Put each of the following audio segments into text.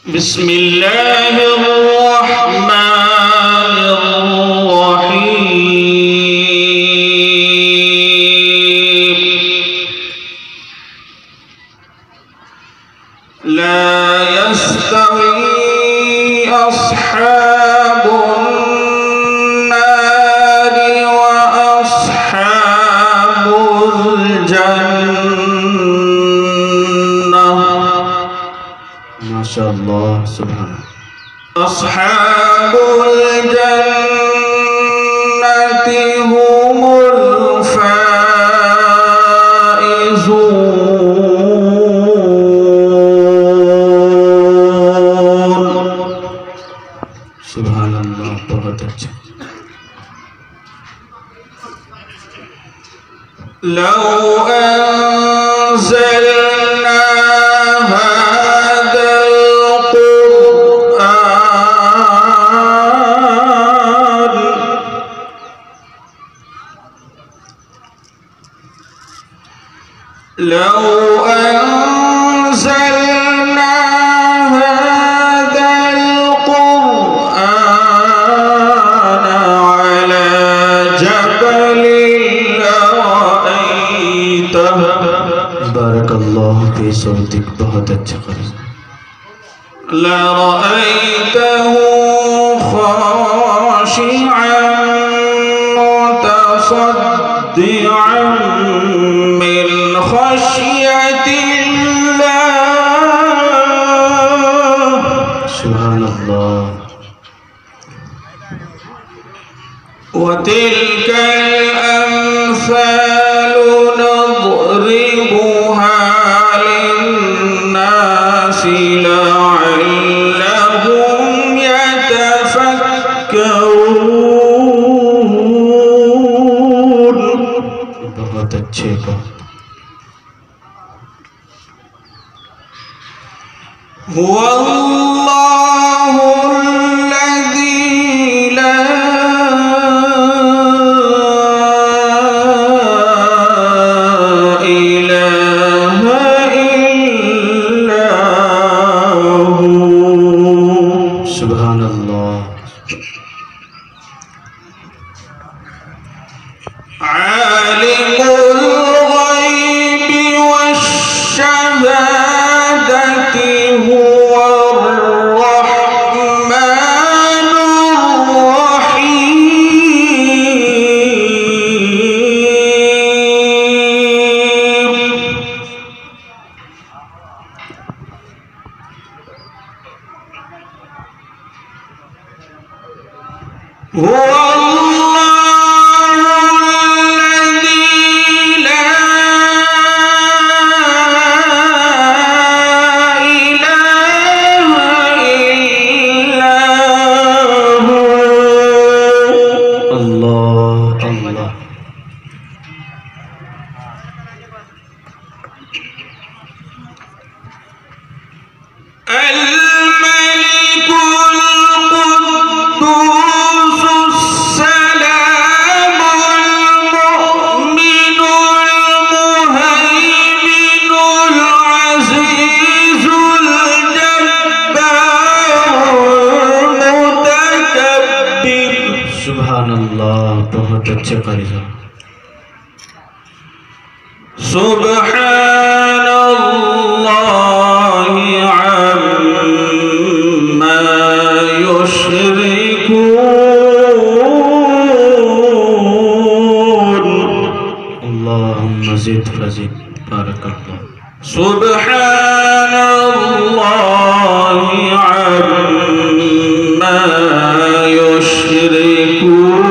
بسم الله الرحمن الرحيم لا يستوي أصحاب النار وأصحاب الجنة. ما شاء الله سبحان الله. أصحاب الجنة هم الفائزون. سبحان الله. बहुत अच्छा. لو أنزلنا هذا القرآن على جبل لرأيته. بارك الله في صوتك. बहुत अच्छा करें. لرأيته خاشعا متصدعا من خشية الله. سبحان الله. وتلك الأمثال نضربها للناس لعلهم يتفكرون. बहुत अच्छे बात. هو الله الذي لا إله إلا هو. سبحان الله. عالم الغيب والشهادة هو الرحمن الرحيم. هو الملك القدوس السلام المؤمن المهيمن العزيز الجبار المتكبر. سبحان الله. बहुत अच्छे करेगा. سبحان الله عما يشركون. اللهم زد فزد. بارك الله. سبحان الله عما يشركون.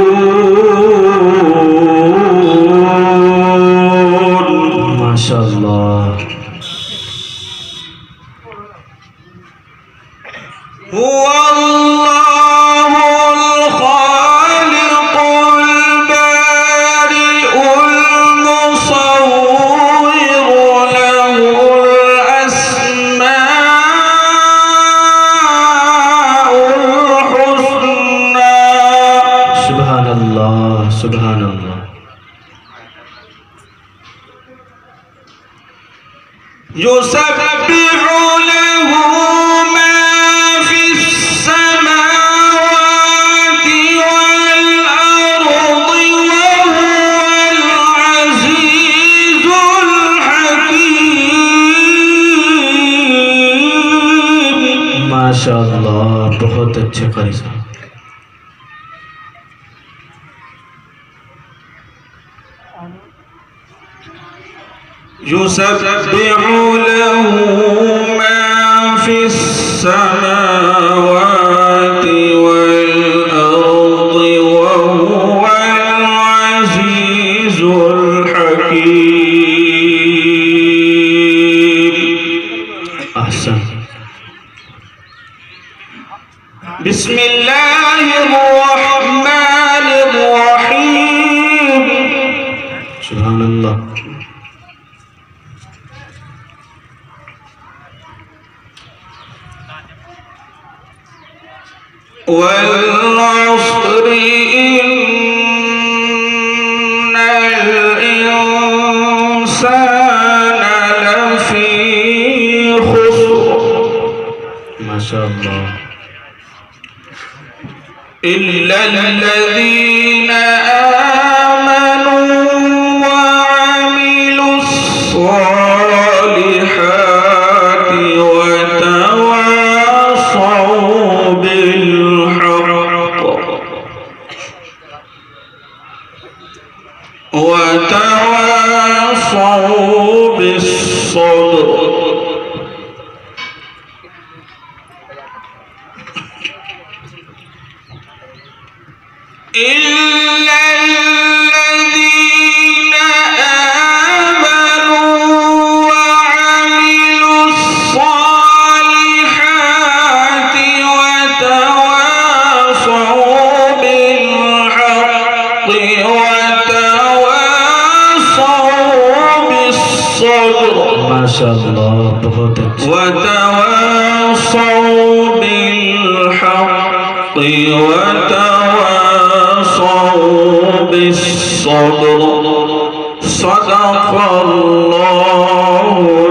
ما شاء الله. هو الله الخالق البارئ المصور له الأسماء الحسنى. سبحان الله. سبحان الله. يسبح له ما माशाअल्लाह, बहुत अच्छे कारी साहब। युसब्बिहु लहू मा फिस समावाति वल अर्दि व हुवल अज़ीज़ुल हकीम। अहसन। बिस्मिल्लाहिर्रहमानिर्रहीम। सुभान अल्लाह। वल्अस्रि इन्नल इंसाना लफी खुस्र। माशाअल्लाह। इल्लल्लज़ीना आमनू व अमिलुस्सॉलिहाति व तवासौ बिल हक़्क़ व तवासौ बिस्सब्र। इल्लल्लज़ीना आमनू व अमिलुस्सॉलिहाति व तवासौ बिल हक़्क़ि व तवासौ बिस्सब्र। माशाअल्लाह, बहुत अच्छे। व तवासौ बिल हक़्क़ि व बिस्सब्र। सदक़ल्लाहु